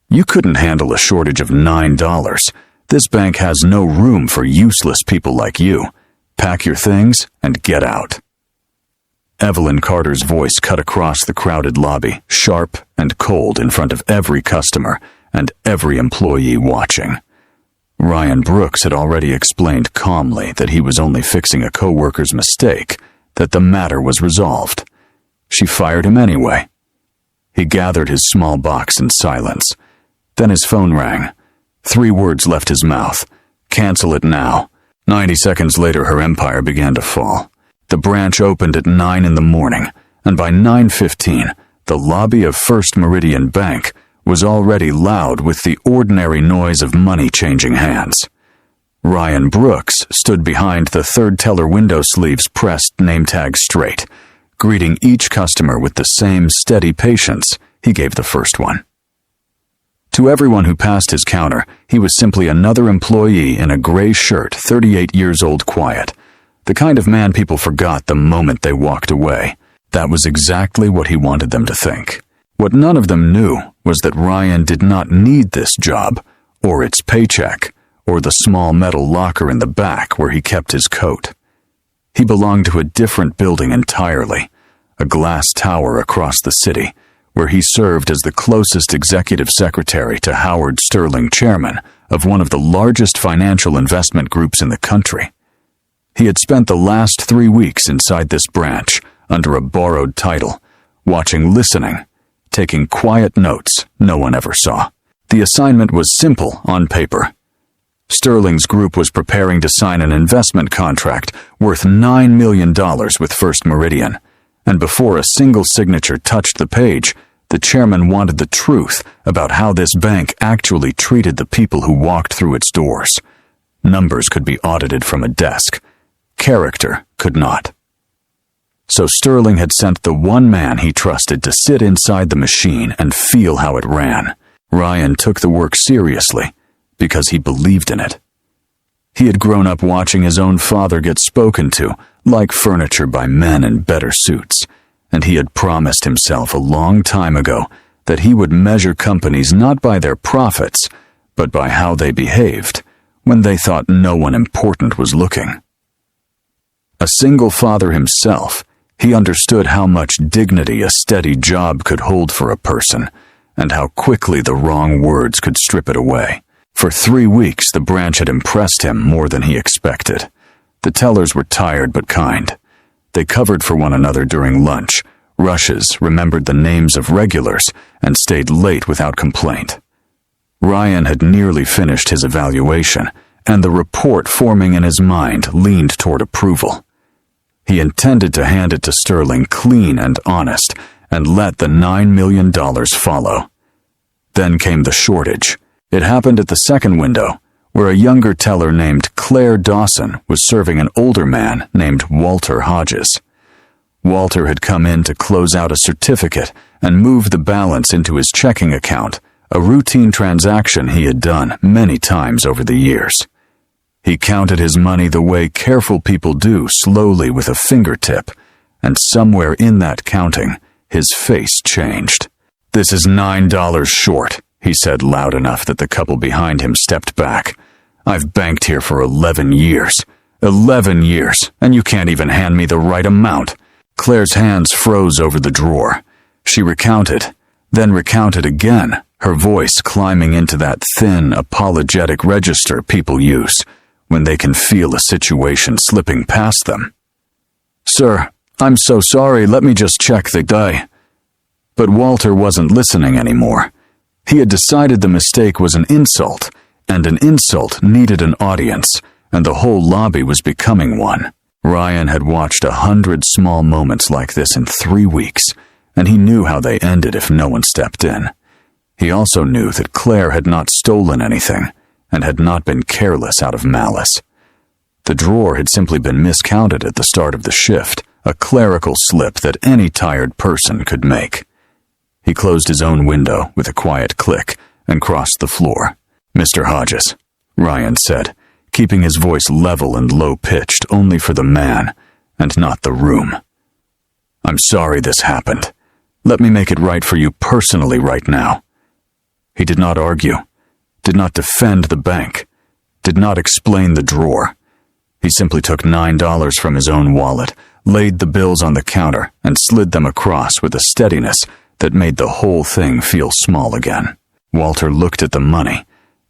You couldn't handle a shortage of $9. This bank has no room for useless people like you. Pack your things and get out." Evelyn Carter's voice cut across the crowded lobby, sharp and cold in front of every customer and every employee watching. Ryan Brooks had already explained calmly that he was only fixing a coworker's mistake, that the matter was resolved. She fired him anyway. He gathered his small box in silence. Then his phone rang. 3 words left his mouth. "Cancel it now." 90 seconds later, her empire began to fall. The branch opened at 9 in the morning, and by 9:15, the lobby of First Meridian Bank was already loud with the ordinary noise of money changing hands. Ryan Brooks stood behind the third teller window sleeves pressed name tag straight, greeting each customer with the same steady patience he gave the first one. To everyone who passed his counter, he was simply another employee in a gray shirt, 38 years old, quiet. The kind of man people forgot the moment they walked away. That was exactly what he wanted them to think. What none of them knew was that Ryan did not need this job, or its paycheck, or the small metal locker in the back where he kept his coat. He belonged to a different building entirely, a glass tower across the city, where he served as the closest executive secretary to Howard Sterling, chairman of one of the largest financial investment groups in the country. He had spent the last 3 weeks inside this branch, under a borrowed title, listening, taking quiet notes no one ever saw. The assignment was simple on paper. Sterling's group was preparing to sign an investment contract worth $9 million with First Meridian, and before a single signature touched the page, the chairman wanted the truth about how this bank actually treated the people who walked through its doors. Numbers could be audited from a desk. Character could not. So Sterling had sent the one man he trusted to sit inside the machine and feel how it ran. Ryan took the work seriously because he believed in it. He had grown up watching his own father get spoken to like furniture by men in better suits, and he had promised himself a long time ago that he would measure companies not by their profits, but by how they behaved when they thought no one important was looking. A single father himself, he understood how much dignity a steady job could hold for a person, and how quickly the wrong words could strip it away. For 3 weeks, the branch had impressed him more than he expected. The tellers were tired but kind. They covered for one another during lunch, rushes, remembered the names of regulars, and stayed late without complaint. Ryan had nearly finished his evaluation, and the report forming in his mind leaned toward approval. He intended to hand it to Sterling clean and honest, and let the $9 million follow. Then came the shortage. It happened at the second window, where a younger teller named Claire Dawson was serving an older man named Walter Hodges. Walter had come in to close out a certificate and move the balance into his checking account, a routine transaction he had done many times over the years. He counted his money the way careful people do, slowly with a fingertip, and somewhere in that counting, his face changed. "This is $9 short," he said loud enough that the couple behind him stepped back. "I've banked here for 11 years. 11 years, and you can't even hand me the right amount." Claire's hands froze over the drawer. She recounted, then recounted again, her voice climbing into that thin, apologetic register people use when they can feel a situation slipping past them. "Sir, I'm so sorry, let me just check the die." But Walter wasn't listening anymore. He had decided the mistake was an insult, and an insult needed an audience, and the whole lobby was becoming one. Ryan had watched 100 small moments like this in 3 weeks, and he knew how they ended if no one stepped in. He also knew that Claire had not stolen anything, and had not been careless out of malice. The drawer had simply been miscounted at the start of the shift, a clerical slip that any tired person could make. He closed his own window with a quiet click and crossed the floor. "Mr. Hodges," Ryan said, keeping his voice level and low-pitched only for the man and not the room. "I'm sorry this happened. Let me make it right for you personally right now." He did not argue, did not defend the bank, did not explain the drawer. He simply took $9 from his own wallet, laid the bills on the counter, and slid them across with a steadiness that made the whole thing feel small again. Walter looked at the money,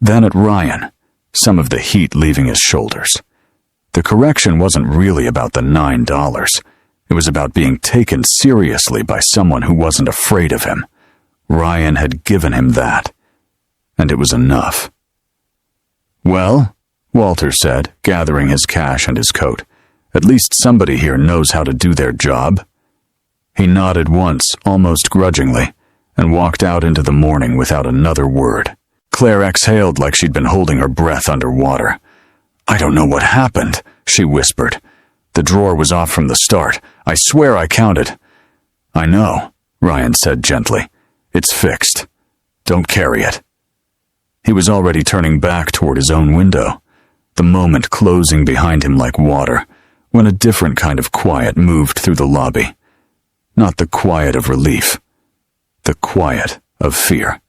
then at Ryan, some of the heat leaving his shoulders. The correction wasn't really about the $9. It was about being taken seriously by someone who wasn't afraid of him. Ryan had given him that, and it was enough. "Well," Walter said, gathering his cash and his coat, "at least somebody here knows how to do their job." He nodded once, almost grudgingly, and walked out into the morning without another word. Claire exhaled like she'd been holding her breath underwater. "I don't know what happened," she whispered. "The drawer was off from the start. I swear I counted." "I know," Ryan said gently. "It's fixed. Don't carry it." He was already turning back toward his own window, the moment closing behind him like water, when a different kind of quiet moved through the lobby. Not the quiet of relief, the quiet of fear.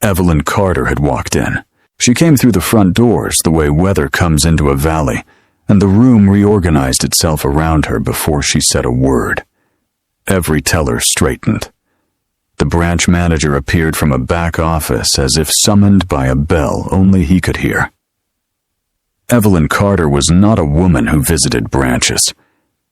Evelyn Carter had walked in. She came through the front doors the way weather comes into a valley, and the room reorganized itself around her before she said a word. Every teller straightened. The branch manager appeared from a back office as if summoned by a bell only he could hear. Evelyn Carter was not a woman who visited branches.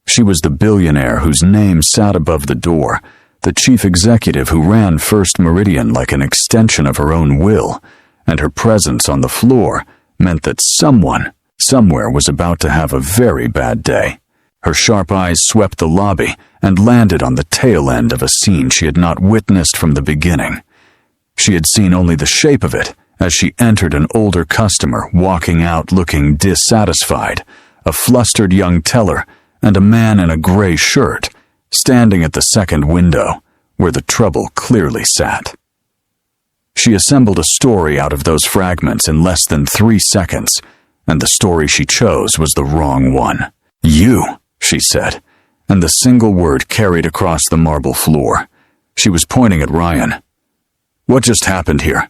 She was the billionaire whose name sat above the door, the chief executive who ran First Meridian like an extension of her own will, and her presence on the floor meant that someone, somewhere was about to have a very bad day. Her sharp eyes swept the lobby and landed on the tail end of a scene she had not witnessed from the beginning. She had seen only the shape of it as she entered an older customer walking out looking dissatisfied, a flustered young teller, and a man in a gray shirt standing at the second window where the trouble clearly sat. She assembled a story out of those fragments in less than 3 seconds, and the story she chose was the wrong one. "You," she said, and the single word carried across the marble floor. She was pointing at Ryan. "What just happened here?"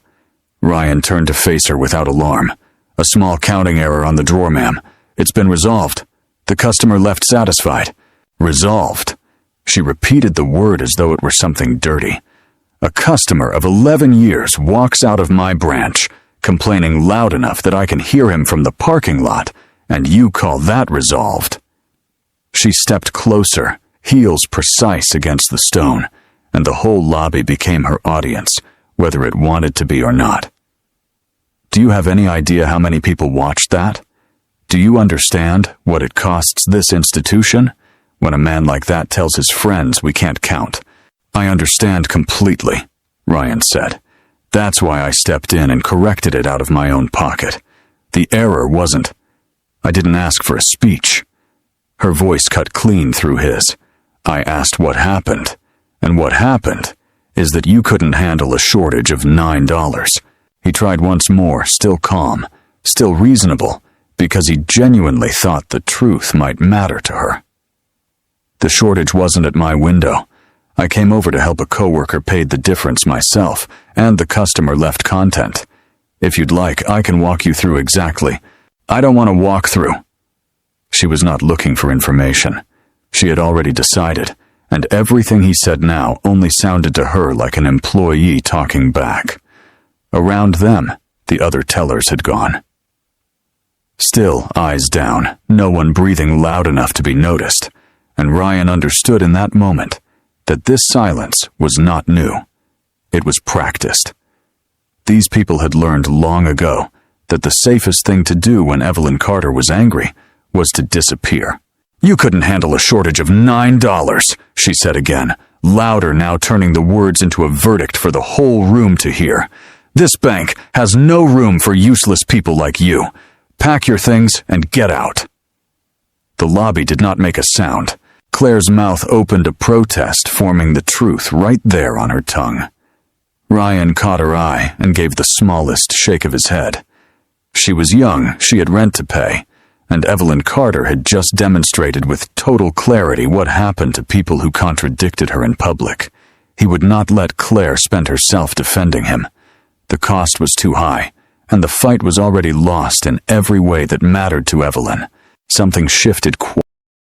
Ryan turned to face her without alarm. "A small counting error on the drawer, ma'am. It's been resolved. The customer left satisfied." "Resolved?" She repeated the word as though it were something dirty. "A customer of 11 years walks out of my branch, complaining loud enough that I can hear him from the parking lot, and you call that resolved?" She stepped closer, heels precise against the stone, and the whole lobby became her audience, whether it wanted to be or not. "Do you have any idea how many people watched that? Do you understand what it costs this institution when a man like that tells his friends we can't count?" "I understand completely," Ryan said. "That's why I stepped in and corrected it out of my own pocket. The error wasn't. I didn't ask for a speech." Her voice cut clean through his. "I asked what happened, and what happened is that you couldn't handle a shortage of $9. He tried once more, still calm, still reasonable, because he genuinely thought the truth might matter to her. "The shortage wasn't at my window. I came over to help a coworker paid the difference myself, and the customer left content. If you'd like, I can walk you through exactly." "I don't want to walk through." She was not looking for information. She had already decided, and everything he said now only sounded to her like an employee talking back. Around them, the other tellers had gone. Still, eyes down, no one breathing loud enough to be noticed, and Ryan understood in that moment that this silence was not new. It was practiced. These people had learned long ago that the safest thing to do when Evelyn Carter was angry was to disappear. "You couldn't handle a shortage of $9, she said again, louder now, turning the words into a verdict for the whole room to hear. "This bank has no room for useless people like you. Pack your things and get out." The lobby did not make a sound. Claire's mouth opened a protest, forming the truth right there on her tongue. Ryan caught her eye and gave the smallest shake of his head. She was young, she had rent to pay, and Evelyn Carter had just demonstrated with total clarity what happened to people who contradicted her in public. He would not let Claire spend herself defending him. The cost was too high, and the fight was already lost in every way that mattered to Evelyn. Something shifted quietly